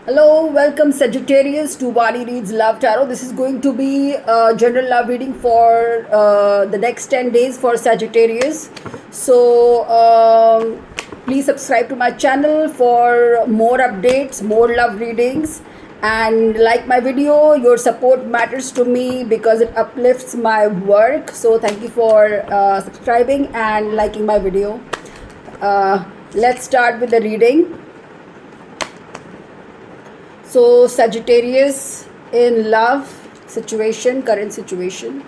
Hello, welcome Sagittarius to Vani Reads Love Tarot. This is going to be a general love reading for the next 10 days for Sagittarius. So, please subscribe to my channel for more updates, more love readings, and like my video. Your support matters to me because it uplifts my work. So, thank you for subscribing and liking my video. Let's start with the reading. So Sagittarius in love situation, current situation.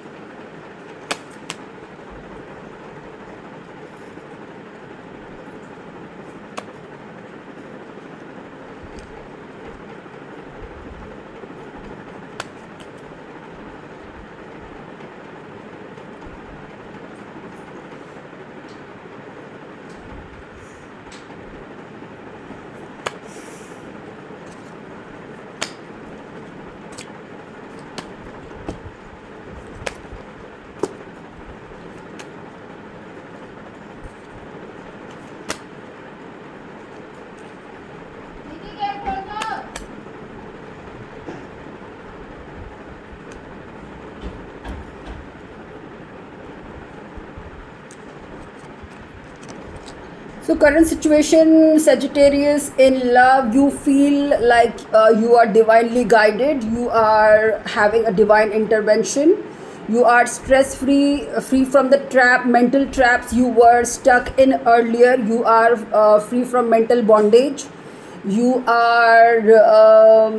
So current situation, Sagittarius in love, you feel like you are divinely guided, you are having a divine intervention, you are stress free, free from the mental traps you were stuck in earlier, you are free from mental bondage, you are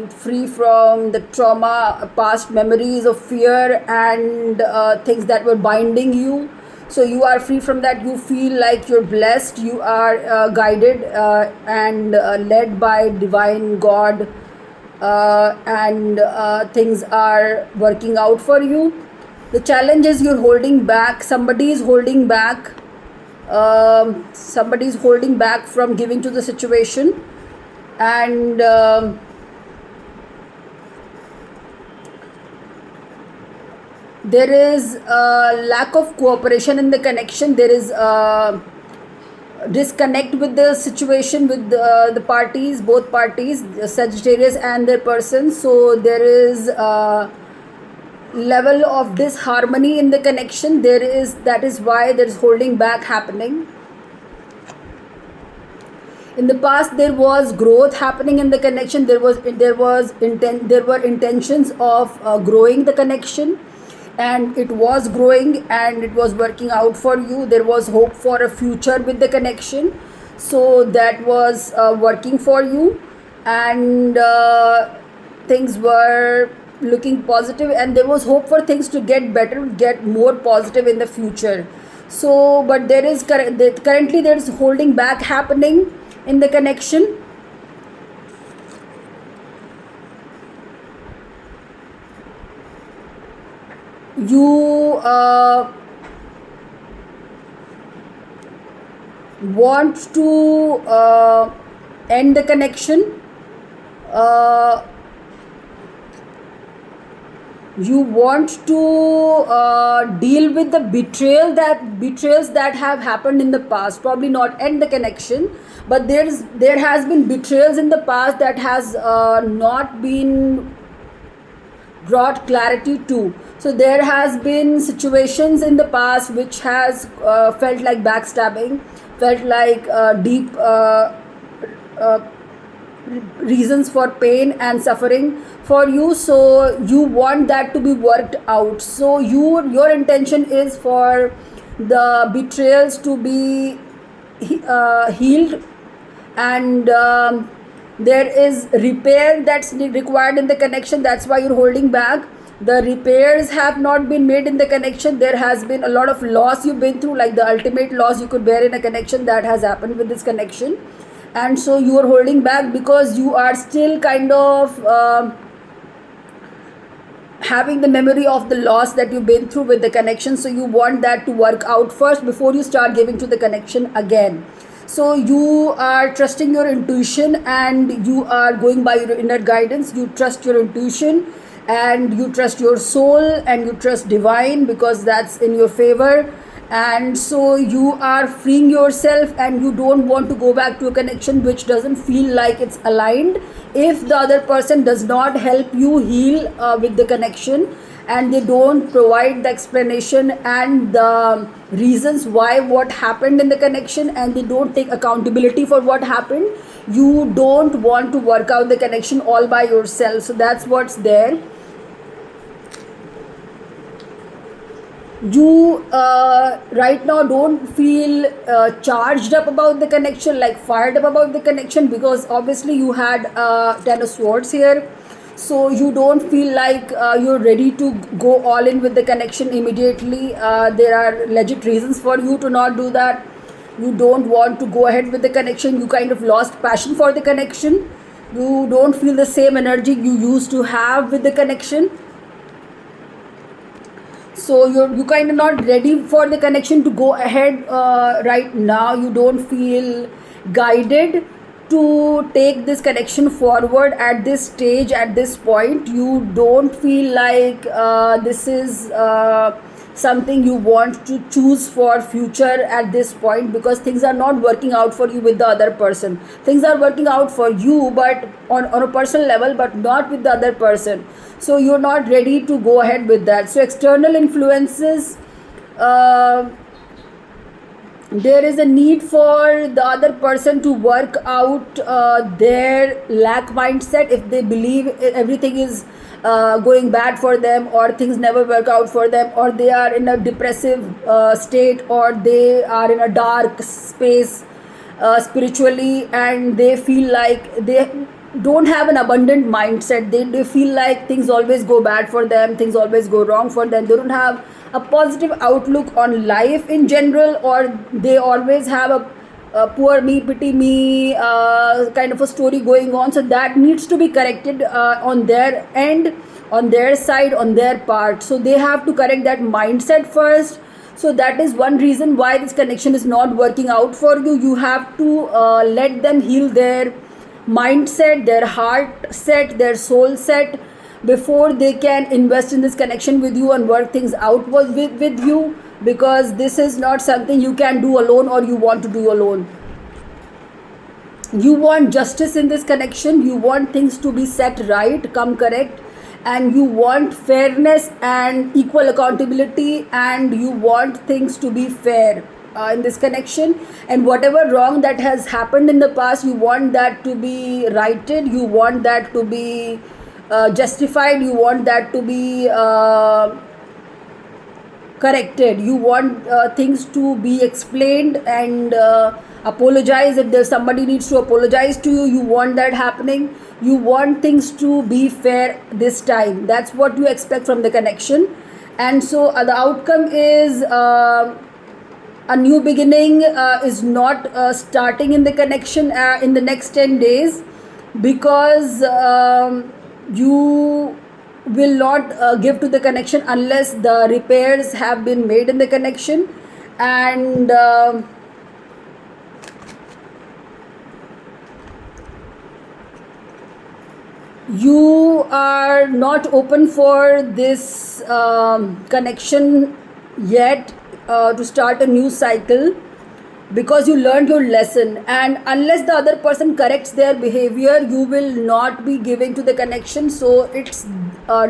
free from the trauma, past memories of fear and things that were binding you. So you are free from that. You feel like you're blessed, you are guided and led by divine God, and things are working out for you. The challenge is you're holding back, somebody is holding back, somebody is holding back from giving to the situation, and there is a lack of cooperation in the connection. There is a disconnect with the situation, with the parties, both parties, Sagittarius and their person. So there is a level of disharmony in the connection. That is why there is holding back happening. In the past there was growth happening in the connection. There were intentions of growing the connection, and it was growing and it was working out for you. There was hope for a future with the connection, so that was working for you, and things were looking positive, and there was hope for things to get better, get more positive in the future. So but currently there is holding back happening in the connection. You want to end the connection. You want to deal with the betrayals that have happened in the past. Probably not end the connection, but there has been betrayals in the past that has not been brought clarity to. So there has been situations in the past which has felt like backstabbing, felt like deep reasons for pain and suffering for you. So you want that to be worked out. So your intention is for the betrayals to be healed, and there is repair that's required in the connection. That's why you're holding back. The repairs have not been made in the connection. There has been a lot of loss you've been through, like the ultimate loss you could bear in a connection that has happened with this connection, and so you are holding back because you are still kind of having the memory of the loss that you've been through with the connection. So you want that to work out first before you start giving to the connection again. So you are trusting your intuition, and you are going by your inner guidance. You trust your intuition, and you trust your soul, and you trust divine, because that's in your favor. and so you are freeing yourself and you don't want to go back to a connection which doesn't feel like it's aligned if the other person does not help you heal with the connection, and they don't provide the explanation and the reasons why what happened in the connection, and they don't take accountability for what happened. You don't want to work out the connection all by yourself. So that's what's there. You right now don't feel charged up about the connection, like fired up about the connection, because obviously you had 10 of swords here. So you don't feel like you're ready to go all in with the connection immediately. There are legit reasons for you to not do that. You don't want to go ahead with the connection. You kind of lost passion for the connection. You don't feel the same energy you used to have with the connection. So you kind of not ready for the connection to go ahead right now. You don't feel guided to take this connection forward at this stage, at this point. You don't feel like this is something you want to choose for future at this point, because things are not working out for you with the other person. Things are working out for you, but on a personal level, but not with the other person. So you're not ready to go ahead with that. So external influences, there is a need for the other person to work out their lack mindset. If they believe everything is going bad for them, or things never work out for them, or they are in a depressive state, or they are in a dark space spiritually, and they feel like they don't have an abundant mindset. They feel like things always go bad for them, things always go wrong for them. They don't have a positive outlook on life in general, or they always have a poor me, pity me kind of a story going on. So that needs to be corrected on their end, on their side, on their part. So they have to correct that mindset first. So that is one reason why this connection is not working out for you. You have to let them heal their mindset, their heart set, their soul set, before they can invest in this connection with you and work things out with you, because this is not something you can do alone or you want to do alone. You want justice in this connection. You want things to be set right, come correct, and you want fairness and equal accountability, and you want things to be fair in this connection. And whatever wrong that has happened in the past, you want that to be righted. You want that to be justified. You want that to be corrected. You want things to be explained and apologize if there's somebody needs to apologize to you. You want that happening. You want things to be fair this time. That's what you expect from the connection. And so the outcome is a new beginning is not starting in the connection in the next 10 days, because you will not give to the connection unless the repairs have been made in the connection. And you are not open for this connection yet to start a new cycle, because you learned your lesson. And unless the other person corrects their behavior, you will not be giving to the connection. So it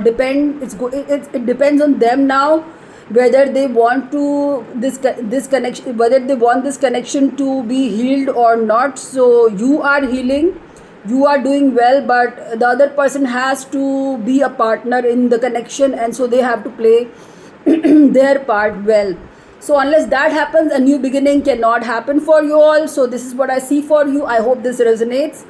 depends on them now whether they want to this connection, whether they want this connection to be healed or not. So you are healing, you are doing well, but the other person has to be a partner in the connection, and so they have to play their part well. So unless that happens, a new beginning cannot happen for you all. So this is what I see for you. I hope this resonates,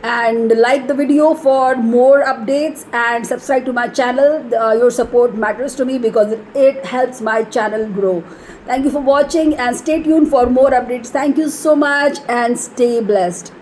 and like the video for more updates, and subscribe to my channel. Your support matters to me because it helps my channel grow. Thank you for watching, and stay tuned for more updates. Thank you so much, and stay blessed.